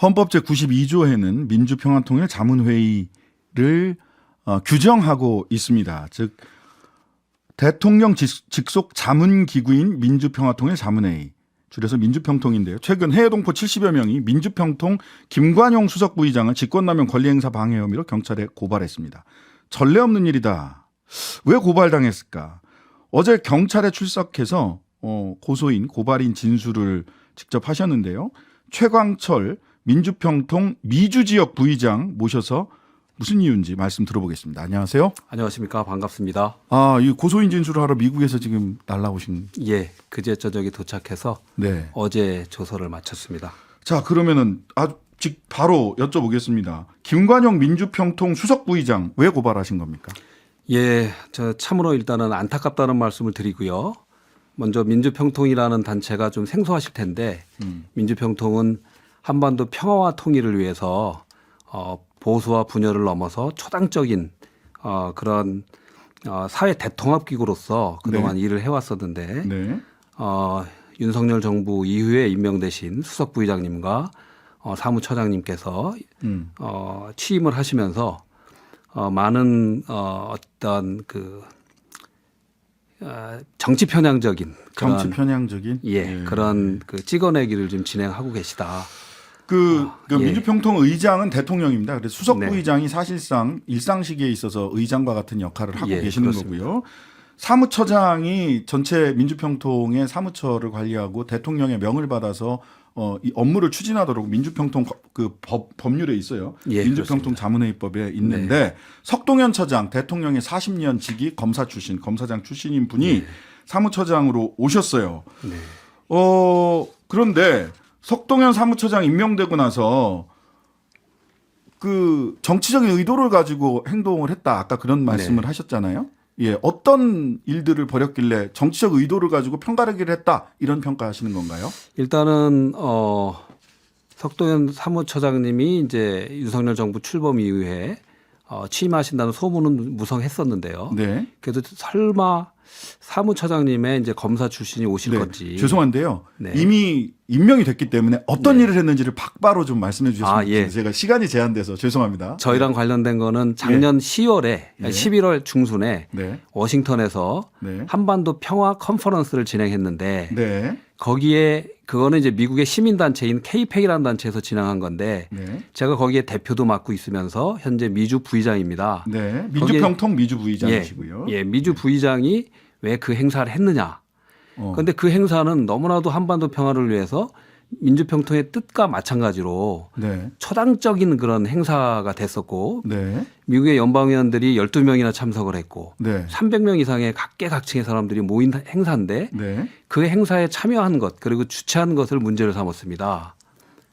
헌법 제92조에는 민주평화통일자문회의를 규정하고 있습니다. 즉 대통령 직속 자문기구인 민주평화통일자문회의, 줄여서 민주평통인데요. 최근 해외동포 70여 명이 민주평통 김관용 수석부의장을 직권남용 권리행사 방해 혐의로 경찰에 고발했습니다. 전례 없는 일이다. 왜 고발당했을까? 어제 경찰에 출석해서 고소인, 고발인 진술을 직접 하셨는데요. 최광철 민주평통 미주지역 부의장 모셔서 무슨 이유인지 말씀 들어보겠습니다. 안녕하세요. 안녕하십니까. 반갑습니다. 이 고소인 진술을 하러 미국에서 지금 날라오신. 예, 그제 저녁에 도착해서 네. 어제 조서를 마쳤습니다. 자, 그러면은 바로 여쭤보겠습니다. 김관영 민주평통 수석부의장 왜 고발하신 겁니까? 예, 저 참으로 일단은 안타깝다는 말씀을 드리고요. 먼저 민주평통이라는 단체가 좀 생소하실 텐데 민주평통은 한반도 평화와 통일을 위해서 보수와 분열을 넘어서 초당적인 그런 사회 대통합기구로서 그동안 일을 해왔었는데 네. 윤석열 정부 이후에 임명되신 수석부의장님과 사무처장님께서 취임을 하시면서 많은 어떤 그 정치 편향적인 그런 그 찍어내기를 좀 진행하고 계시다. 예. 민주평통 의장은 대통령입니다. 그래서 수석부의장이 사실상 일상시기에 있어서 의장과 같은 역할을 하고 계시는 그렇습니다. 거고요. 사무처장이 전체 민주평통의 사무처를 관리하고 대통령의 명을 받아서 이 업무를 추진하도록 민주평통 그 법률에 있어요. 예, 민주평통 자문회의법에 있는데 네. 석동현 처장 대통령의 40년 직위 검사장 출신인 분이 사무처장으로 오셨어요. 네. 그런데 석동현 사무처장 임명되고 나서 그 정치적인 의도를 가지고 행동을 했다. 아까 그런 말씀을 하셨잖아요. 예, 어떤 일들을 벌였길래 정치적 의도를 가지고 편가르기를 했다. 이런 평가하시는 건가요? 일단은 석동현 사무처장님이 이제 윤석열 정부 출범 이후에 취임하신다는 소문은 무성했었는데요. 네. 그래도 설마 사무처장님의 이제 검사 출신이 오실 건지. 죄송한데요. 이미 임명이 됐기 때문에 어떤 일을 했는지를 박바로 좀 말씀해 주셨으면 좋겠습니다. 제가 시간이 제한돼서 죄송합니다. 저희랑 관련된 거는 작년 10월에 11월 중순에 워싱턴에서 한반도 평화 컨퍼런스를 진행했는데 거기에 그거는 이제 미국의 시민단체인 KPEC이라는 단체에서 진행한 건데 제가 거기에 대표도 맡고 있으면서 현재 미주 부의장입니다. 네. 민주평통 미주 부의장이시고요. 예, 미주 부의장이 왜 그 행사를 했느냐. 그런데 그 행사는 너무나도 한반도 평화를 위해서 민주평통의 뜻과 마찬가지로 초당적인 그런 행사가 됐었고 미국의 연방의원들이 12명이나 참석을 했고 300명 이상의 각계각층의 사람들이 모인 행사인데 그 행사에 참여한 것 그리고 주최한 것을 문제를 삼았습니다.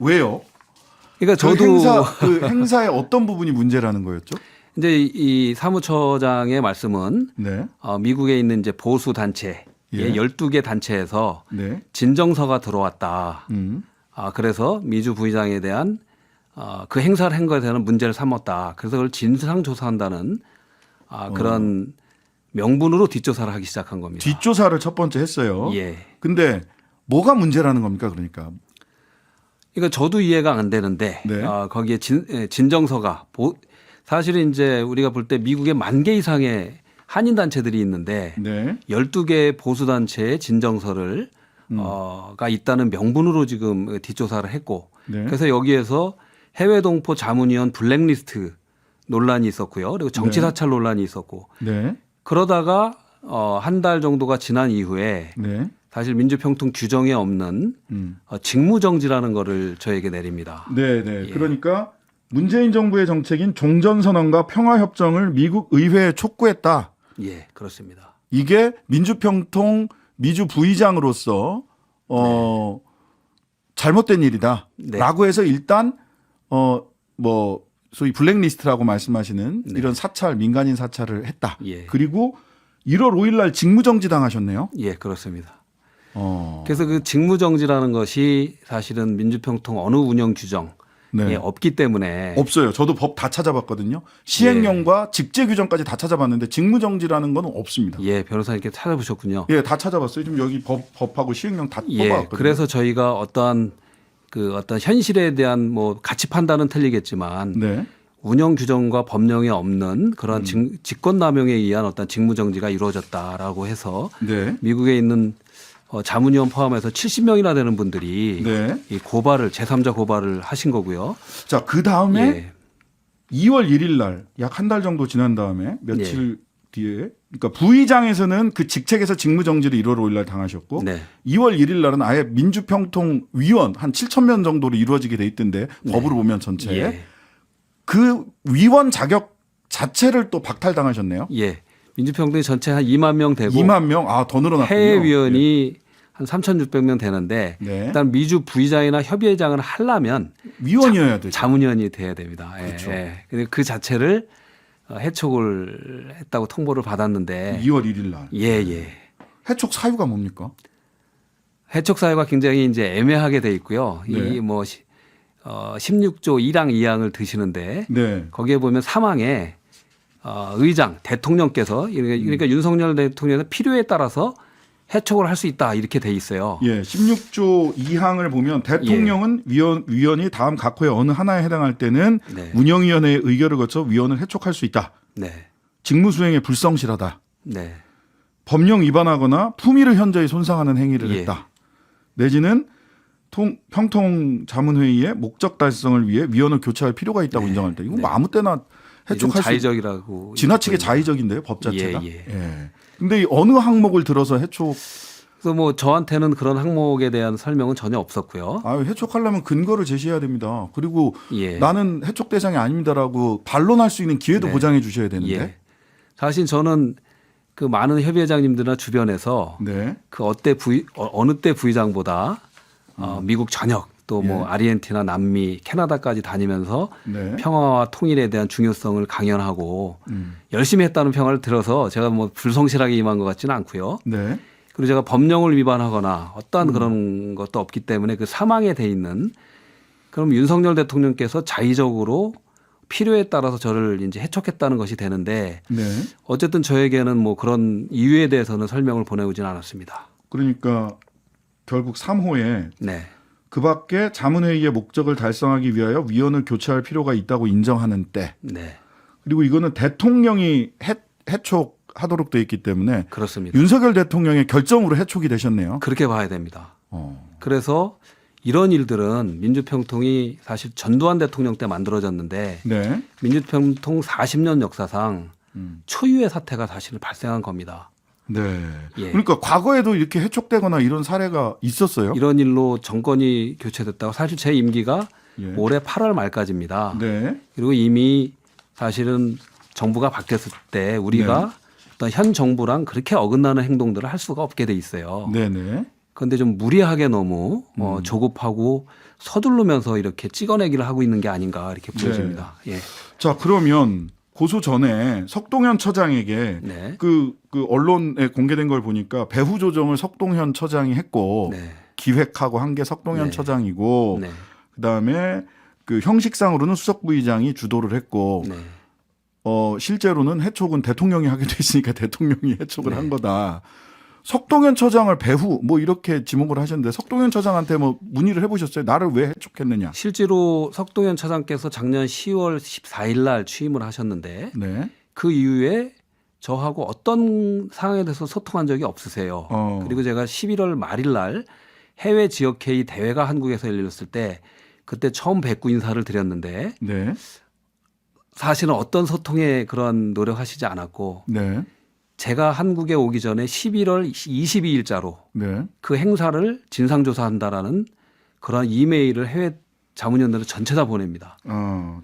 왜요? 그러니까 저도 그 행사의 어떤 부분이 문제라는 거였죠? 이제 이 사무처장의 말씀은 미국에 있는 이제 보수 단체 12개 단체에서 진정서가 들어왔다. 그래서 미주 부의장에 대한 그 행사를 한 것에 대한 문제를 삼았다. 그래서 그걸 진상조사한다는 그런 명분으로 뒷조사를 하기 시작한 겁니다. 뒷조사를 첫 번째 했어요. 예. 근데 뭐가 문제라는 겁니까? 그러니까 저도 이해가 안 되는데 거기에 진정서가 사실은 이제 우리가 볼 때 미국에 10,000개 이상의 한인 단체들이 있는데 12개 보수 단체의 진정서를 가 있다는 명분으로 지금 뒷조사를 했고 그래서 여기에서 해외 동포 자문위원 블랙리스트 논란이 있었고요. 그리고 정치 사찰 논란이 있었고 그러다가 한 달 정도가 지난 이후에 사실 민주평통 규정에 없는 직무정지라는 거를 저에게 내립니다. 그러니까 문재인 정부의 정책인 종전선언과 평화협정을 미국 의회에 촉구했다. 예, 그렇습니다. 이게 민주평통 미주 부의장으로서 잘못된 일이다. 라고 해서 일단 소위 블랙리스트라고 말씀하시는 이런 사찰, 민간인 사찰을 했다. 그리고 1월 5일 날 직무정지 당하셨네요. 예, 그렇습니다. 그래서 그 직무정지라는 것이 사실은 민주평통 어느 운영 규정 없기 때문에 없어요. 저도 법 다 찾아봤거든요. 시행령과 직제 규정까지 다 찾아봤는데 직무정지라는 건 없습니다. 예, 변호사님께 찾아보셨군요. 예, 다 찾아봤어요. 지금 여기 법하고 시행령 다 뽑아왔거든요. 그래서 저희가 어떠한 그 어떤 현실에 대한 뭐 가치 판단은 틀리겠지만 네. 운영 규정과 법령에 없는 그런 직권남용에 의한 어떤 직무정지가 이루어졌다라고 해서 네. 미국에 있는 자문위원 포함해서 70명이나 되는 분들이 네. 이 고발을 제3자 고발을 하신 거고요. 자, 그 다음에 2월 1일 날 약 한 달 정도 지난 다음에 며칠 뒤에 그러니까 부의장에서는 그 직책에서 직무정지를 1월 5일 날 당하셨고 2월 1일 날은 아예 민주평통위원 한 7천 명 정도로 이루어지게 돼 있던데 법으로 보면 전체에 그 위원 자격 자체를 또 박탈당하셨네요. 예. 민주평통이 전체 한 2만 명 되고 2만 명? 아, 더 늘어났군요. 해외 위원이 한 3,600명 되는데 일단 미주 부의장이나 협의회장을 하려면 위원이어야 되죠. 자문위원이 돼야 됩니다. 그렇죠. 근데 그 자체를 해촉을 했다고 통보를 받았는데 2월 1일 날. 예. 해촉 사유가 뭡니까? 해촉 사유가 굉장히 이제 애매하게 돼 있고요. 이 뭐 16조 1항 2항을 드시는데 거기에 보면 3항에 의장 대통령께서 그러니까 윤석열 대통령의 필요에 따라서 해촉을 할 수 있다 이렇게 돼 있어요. 예, 16조 2항을 보면 대통령은 위원이 다음 각 호의 어느 하나에 해당할 때는 운영위원회의 의결을 거쳐 위원을 해촉할 수 있다. 직무수행에 불성실하다. 법령 위반하거나 품위를 현저히 손상하는 행위를 했다. 내지는 평통자문회의의 목적 달성을 위해 위원을 교체할 필요가 있다고 인정할 때 이거 뭐 아무 때나 해촉할 수 자의적이라고 지나치게 자의적인데요, 법 자체가. 근데 이 어느 항목을 들어서 해촉? 그래서 뭐 저한테는 그런 항목에 대한 설명은 전혀 없었고요. 해촉하려면 근거를 제시해야 됩니다. 그리고 나는 해촉 대상이 아닙니다라고 반론할 수 있는 기회도 보장해 주셔야 되는데. 사실 저는 그 많은 협의회장님들이나 주변에서 그 어느 때 부의장보다 미국 전역 또 뭐 아르헨티나, 남미, 캐나다까지 다니면서 평화와 통일에 대한 중요성을 강연하고 열심히 했다는 평을 들어서 제가 뭐 불성실하게 임한 것 같지는 않고요. 그리고 제가 법령을 위반하거나 어떠한 그런 것도 없기 때문에 그 사망에 돼 있는 그럼 윤석열 대통령께서 자의적으로 필요에 따라서 저를 이제 해촉했다는 것이 되는데 어쨌든 저에게는 뭐 그런 이유에 대해서는 설명을 보내오지는 않았습니다. 그러니까 결국 3호에 그 밖에 자문회의의 목적을 달성하기 위하여 위원을 교체할 필요가 있다고 인정하는 때. 그리고 이거는 대통령이 해촉하도록 돼 있기 때문에 그렇습니다. 윤석열 대통령의 결정으로 해촉이 되셨네요. 그렇게 봐야 됩니다. 그래서 이런 일들은 민주평통이 사실 전두환 대통령 때 만들어졌는데 민주평통 40년 역사상 초유의 사태가 사실 발생한 겁니다. 그러니까 과거에도 이렇게 해촉되거나 이런 사례가 있었어요? 이런 일로 정권이 교체됐다고 사실 제 임기가 올해 8월 말까지입니다. 그리고 이미 사실은 정부가 바뀌었을 때 우리가 어떤 현 정부랑 그렇게 어긋나는 행동들을 할 수가 없게 돼 있어요. 그런데 좀 무리하게 너무 조급하고 서두르면서 이렇게 찍어내기를 하고 있는 게 아닌가 이렇게 보여집니다. 자, 그러면 고소 전에 석동현 처장에게 그 언론에 공개된 걸 보니까 배후 조정을 석동현 처장이 했고 기획하고 한 게 석동현 처장이고 그다음에 그 형식상으로는 수석 부의장이 주도를 했고 실제로는 해촉은 대통령이 하게 돼 있으니까 대통령이 해촉을 한 거다. 석동현 처장을 배후 뭐 이렇게 지목을 하셨는데 석동현 처장한테 뭐 문의를 해보셨어요? 나를 왜 해촉했느냐? 실제로 석동현 처장께서 작년 10월 14일 날 취임을 하셨는데 그 이후에 저하고 어떤 상황에 대해서 소통한 적이 없으세요. 그리고 제가 11월 말일 날 해외 지역회의 대회가 한국에서 열렸을 때 그때 처음 뵙고 인사를 드렸는데 사실은 어떤 소통에 그런 노력하시지 않았고 제가 한국에 오기 전에 11월 22일자로 그 행사를 진상조사한다라는 그런 이메일을 해외 자문위원들은 전체 다 보냅니다.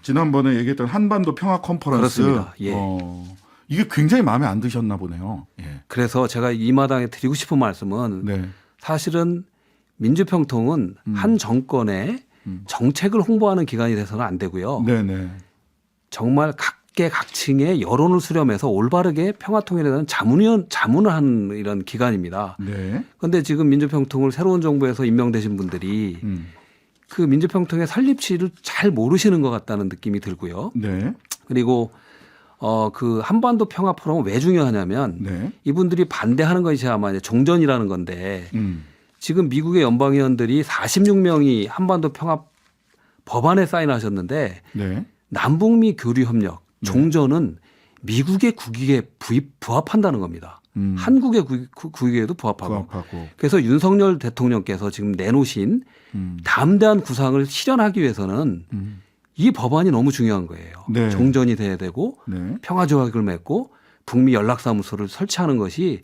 지난번에 얘기했던 한반도 평화 컨퍼런스. 그렇습니다. 이게 굉장히 마음에 안 드셨나 보네요. 그래서 제가 이 마당에 드리고 싶은 말씀은 사실은 민주평통은 한 정권의 정책을 홍보하는 기관이 돼서는 안 되고요. 정말 각계각층의 여론을 수렴해서 올바르게 평화통일에 대한 자문을 하는 이런 기관입니다. 그런데 지금 민주평통을 새로운 정부에서 임명되신 분들이 그 민주평통의 설립치를 잘 모르시는 것 같다는 느낌이 들고요. 그리고 그 한반도 평화 포럼은 왜 중요하냐면 이분들이 반대하는 것이 아마 이제 종전이라는 건데 지금 미국의 연방의원들이 46명이 한반도 평화 법안에 사인하셨는데 네. 남북미 교류 협력 종전은 미국의 국익에 부합한다는 겁니다. 한국의 국익에도 부합하고. 그래서 윤석열 대통령께서 지금 내놓으신 담대한 구상을 실현하기 위해서는 이 법안이 너무 중요한 거예요. 네. 종전이 돼야 되고 네. 평화조약을 맺고 북미 연락사무소를 설치하는 것이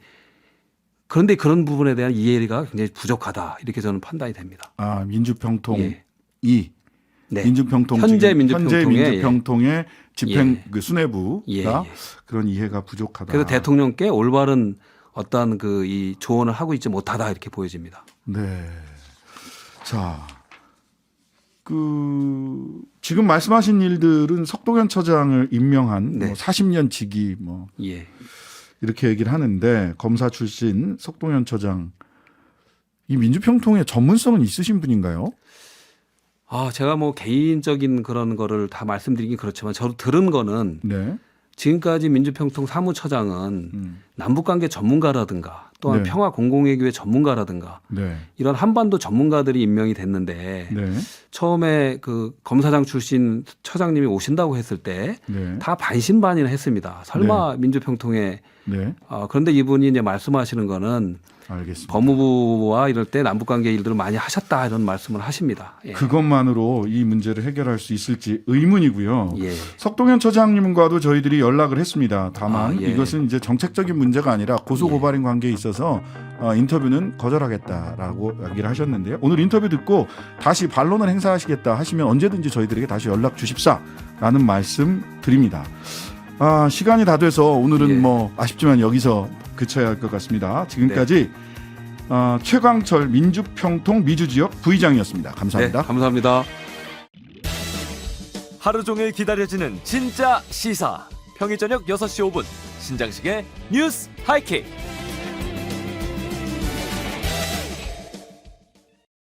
그런데 그런 부분에 대한 이해가 굉장히 부족하다 이렇게 저는 판단이 됩니다. 아 민주평통이 네. 민주평통 현재 민주평통의 집행 그 수뇌부가 그런 이해가 부족하다. 그래서 대통령께 올바른 어떤 그 이 조언을 하고 있지 못하다 이렇게 보여집니다. 네. 자, 그 지금 말씀하신 일들은 석동현 처장을 임명한 뭐 40년 직위 뭐 이렇게 얘기를 하는데 검사 출신 석동현 처장 이 민주평통의 전문성은 있으신 분인가요? 제가 뭐 개인적인 그런 거를 다 말씀드리긴 그렇지만 저도 들은 거는 지금까지 민주평통 사무처장은 남북관계 전문가라든가 또한 평화공공외교의 전문가라든가 이런 한반도 전문가들이 임명이 됐는데 처음에 그 검사장 출신 처장님이 오신다고 했을 때 다 반신반의를 했습니다. 설마 민주평통에 그런데 이분이 이제 말씀하시는 거는 알겠습니다. 법무부와 이럴 때 남북관계 일들을 많이 하셨다 이런 말씀을 하십니다. 그것만으로 이 문제를 해결할 수 있을지 의문이고요. 석동현 처장님과도 저희들이 연락을 했습니다. 다만 이것은 이제 정책적인 문제가 아니라 고소고발인 관계에 있어서 인터뷰는 거절하겠다라고 얘기를 하셨는데요. 오늘 인터뷰 듣고 다시 반론을 행사하시겠다 하시면 언제든지 저희들에게 다시 연락 주십사라는 말씀 드립니다. 시간이 다 돼서 오늘은 뭐 아쉽지만 여기서 그쳐야 할 것 같습니다. 지금까지 최광철 민주평통 미주지역 부의장이었습니다. 감사합니다. 네, 감사합니다. 하루 종일 기다려지는 진짜 시사. 평일 저녁 6시 5분 신장식의 뉴스 하이킥.